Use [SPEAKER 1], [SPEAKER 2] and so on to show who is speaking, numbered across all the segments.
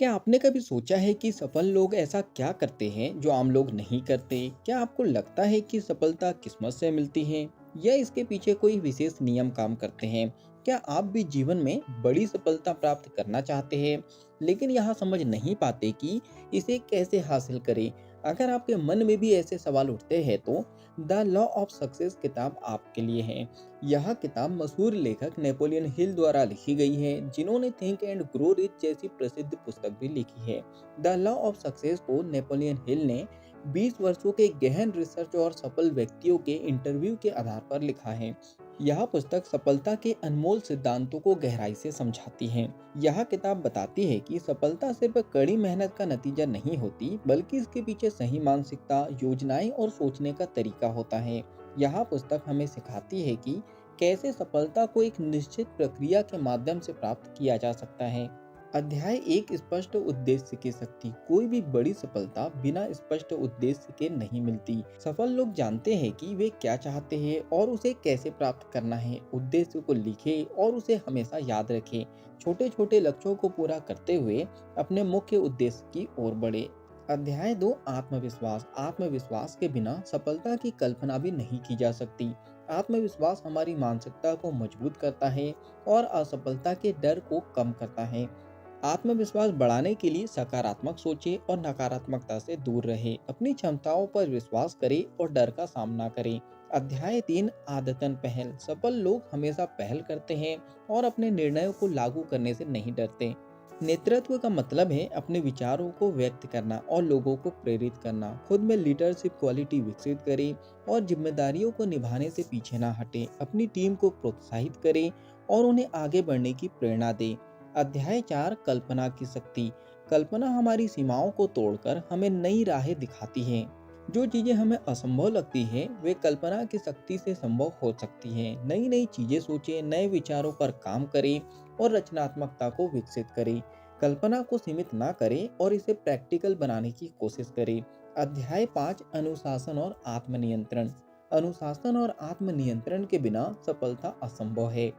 [SPEAKER 1] क्या आपने कभी सोचा है कि सफल लोग ऐसा क्या करते हैं जो आम लोग नहीं करते? क्या आपको लगता है कि सफलता किस्मत से मिलती है या इसके पीछे कोई विशेष नियम काम करते हैं? क्या आप भी जीवन में बड़ी सफलता प्राप्त करना चाहते हैं, लेकिन यहाँ समझ नहीं पाते कि इसे कैसे हासिल करें? अगर आपके मन में भी ऐसे सवाल उठते हैं तो द लॉ ऑफ सक्सेस किताब आपके लिए है। यह किताब मशहूर लेखक नेपोलियन हिल द्वारा लिखी गई है, जिन्होंने थिंक एंड ग्रो रिच जैसी प्रसिद्ध पुस्तक भी लिखी है। द लॉ ऑफ सक्सेस को नेपोलियन हिल ने 20 वर्षों के गहन रिसर्च और सफल व्यक्तियों के इंटरव्यू के आधार पर लिखा है। यह पुस्तक सफलता के अनमोल सिद्धांतों को गहराई से समझाती है। यह किताब बताती है कि सफलता सिर्फ कड़ी मेहनत का नतीजा नहीं होती, बल्कि इसके पीछे सही मानसिकता, योजनाएं और सोचने का तरीका होता है। यह पुस्तक हमें सिखाती है कि कैसे सफलता को एक निश्चित प्रक्रिया के माध्यम से प्राप्त किया जा सकता है। अध्याय एक स्पष्ट उद्देश्य की शक्ति। कोई भी बड़ी सफलता बिना स्पष्ट उद्देश्य के नहीं मिलती। सफल लोग जानते हैं कि वे क्या चाहते हैं और उसे कैसे प्राप्त करना है। उद्देश्य को लिखें और उसे हमेशा याद रखें। छोटे छोटे लक्ष्यों को पूरा करते हुए अपने मुख्य उद्देश्य की ओर बढ़े। अध्याय 2 आत्मविश्वास। आत्मविश्वास के बिना सफलता की कल्पना भी नहीं की जा सकती। आत्मविश्वास हमारी मानसिकता को मजबूत करता है और असफलता के डर को कम करता है। आत्मविश्वास बढ़ाने के लिए सकारात्मक सोचें और नकारात्मकता से दूर रहें। अपनी क्षमताओं पर विश्वास करें और डर का सामना करें। अध्याय 3 आदतन पहल। सफल लोग हमेशा पहल करते हैं और अपने निर्णयों को लागू करने से नहीं डरते। नेतृत्व का मतलब है अपने विचारों को व्यक्त करना और लोगों को प्रेरित करना। खुद में लीडरशिप क्वालिटी विकसित करें और जिम्मेदारियों को निभाने से पीछे ना हटें। अपनी टीम को प्रोत्साहित करें और उन्हें आगे बढ़ने की प्रेरणा दें। अध्याय 4 कल्पना की शक्ति। कल्पना हमारी सीमाओं को तोड़कर हमें नई राहें दिखाती है। जो चीजें हमें असंभव लगती हैं, वे कल्पना की शक्ति से संभव हो सकती हैं। नई नई चीजें सोचें, नए विचारों पर काम करें और रचनात्मकता को विकसित करें। कल्पना को सीमित ना करें और इसे प्रैक्टिकल बनाने की कोशिश करें। अध्याय 5 अनुशासन और आत्मनियंत्रण। अनुशासन और आत्मनियंत्रण के बिना सफलता असंभव है।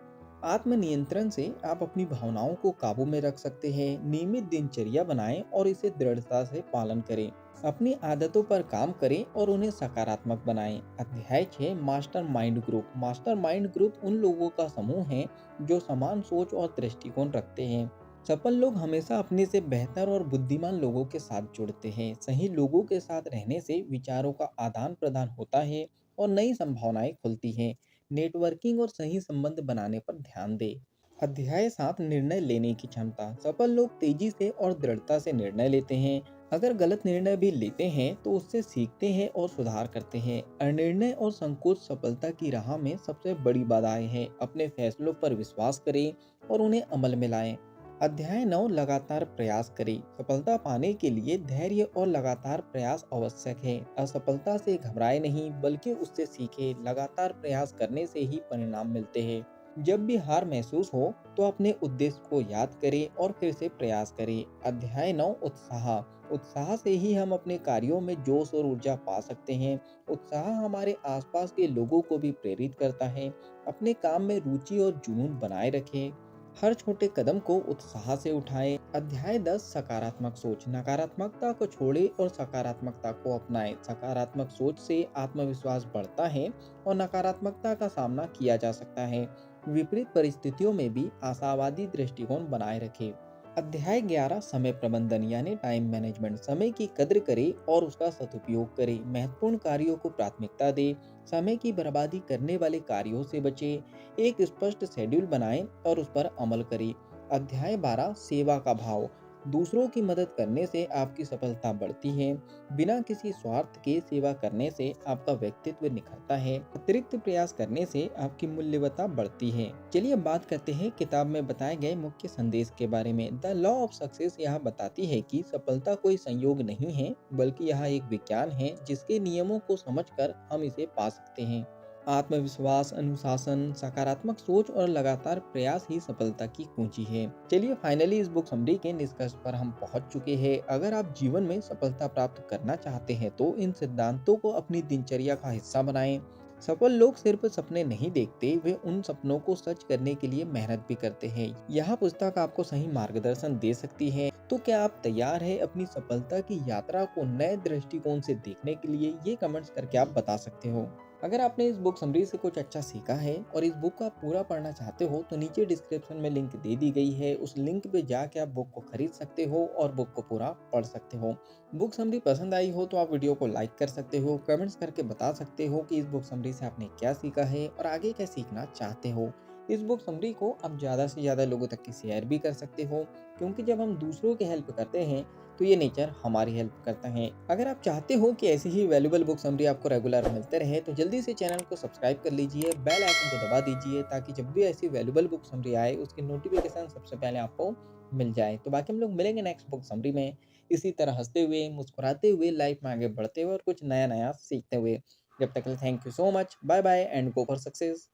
[SPEAKER 1] आत्मनियंत्रण से आप अपनी भावनाओं को काबू में रख सकते हैं। नियमित दिनचर्या बनाएं और इसे दृढ़ता से पालन करें। अपनी आदतों पर काम करें और उन्हें सकारात्मक बनाएं। अध्याय 6 master mind group. Master mind group उन लोगों का समूह है जो समान सोच और दृष्टिकोण रखते हैं। सफल लोग हमेशा अपने से बेहतर और बुद्धिमान लोगों के साथ जुड़ते हैं। सही लोगों के साथ रहने से विचारों का आदान प्रदान होता है और नई संभावनाएं खुलती हैं। नेटवर्किंग और सही संबंध बनाने पर ध्यान दें। अध्याय 7 निर्णय लेने की क्षमता। सफल लोग तेजी से और दृढ़ता से निर्णय लेते हैं। अगर गलत निर्णय भी लेते हैं तो उससे सीखते हैं और सुधार करते हैं। अनिर्णय और संकोच सफलता की राह में सबसे बड़ी बाधाएं हैं। अपने फैसलों पर विश्वास करें और उन्हें अमल में लाएं। अध्याय 9 लगातार प्रयास करें। सफलता पाने के लिए धैर्य और लगातार प्रयास आवश्यक है। असफलता से घबराए नहीं, बल्कि उससे सीखें। लगातार प्रयास करने से ही परिणाम मिलते हैं। जब भी हार महसूस हो तो अपने उद्देश्य को याद करें और फिर से प्रयास करें। अध्याय 9 उत्साह। उत्साह से ही हम अपने कार्यों में जोश और ऊर्जा पा सकते हैं। उत्साह हमारे आसपास के लोगों को भी प्रेरित करता है। अपने काम में रुचि और जुनून बनाए रखें। हर छोटे कदम को उत्साह से उठाएं। अध्याय 10 सकारात्मक सोच। नकारात्मकता को छोड़ें और सकारात्मकता को अपनाएं। सकारात्मक सोच से आत्मविश्वास बढ़ता है और नकारात्मकता का सामना किया जा सकता है। विपरीत परिस्थितियों में भी आशावादी दृष्टिकोण बनाए रखें। अध्याय 11 समय प्रबंधन यानी टाइम मैनेजमेंट। समय की कद्र करें और उसका सदुपयोग करें। महत्वपूर्ण कार्यों को प्राथमिकता दें। समय की बर्बादी करने वाले कार्यों से बचें। एक स्पष्ट शेड्यूल बनाएं और उस पर अमल करें। अध्याय 12 सेवा का भाव। दूसरों की मदद करने से आपकी सफलता बढ़ती है। बिना किसी स्वार्थ के सेवा करने से आपका व्यक्तित्व निखरता है। अतिरिक्त प्रयास करने से आपकी मूल्यवता बढ़ती है। चलिए अब बात करते हैं किताब में बताए गए मुख्य संदेश के बारे में। द लॉ ऑफ सक्सेस यह बताती है कि सफलता कोई संयोग नहीं है, बल्कि यह एक विज्ञान है जिसके नियमों को समझकर हम इसे पा सकते हैं। आत्मविश्वास, अनुशासन, सकारात्मक सोच और लगातार प्रयास ही सफलता की कुंजी है। चलिए फाइनली इस बुक समरी के निष्कर्ष पर हम पहुंच चुके हैं। अगर आप जीवन में सफलता प्राप्त करना चाहते हैं तो इन सिद्धांतों को अपनी दिनचर्या का हिस्सा बनाएं। सफल लोग सिर्फ सपने नहीं देखते, वे उन सपनों को सच करने के लिए मेहनत भी करते हैं। यह पुस्तक आपको सही मार्गदर्शन दे सकती है। तो क्या आप तैयार हैं अपनी सफलता की यात्रा को नए दृष्टिकोण से देखने के लिए? ये कमेंट्स करके आप बता सकते हो। अगर आपने इस बुक समरी से कुछ अच्छा सीखा है और इस बुक को आप पूरा पढ़ना चाहते हो तो नीचे डिस्क्रिप्शन में लिंक दे दी गई है, उस लिंक पे जाके आप बुक को खरीद सकते हो और बुक को पूरा पढ़ सकते हो। बुक समरी पसंद आई हो तो आप वीडियो को लाइक कर सकते हो, कमेंट्स करके बता सकते हो कि इस बुक समरी से आपने क्या सीखा है और आगे क्या सीखना चाहते हो। इस बुक समरी को आप ज़्यादा से ज़्यादा लोगों तक की शेयर भी कर सकते हो, क्योंकि जब हम दूसरों की हेल्प करते हैं तो ये नेचर हमारी हेल्प करता है। अगर आप चाहते हो कि ऐसी ही वैल्यूएबल बुक समरी आपको रेगुलर मिलते रहे तो जल्दी से चैनल को सब्सक्राइब कर लीजिए, बेल आइकन को दबा दीजिए ताकि जब भी ऐसी वैल्यूएबल बुक समरी आए उसकी नोटिफिकेशन सबसे पहले आपको मिल जाए। तो बाकी हम लोग मिलेंगे नेक्स्ट बुक समरी में, इसी तरह हंसते हुए, मुस्कुराते हुए, लाइफ में आगे बढ़ते हुए और कुछ नया नया सीखते हुए। जब तक के लिए thank you so much, bye bye and go for success.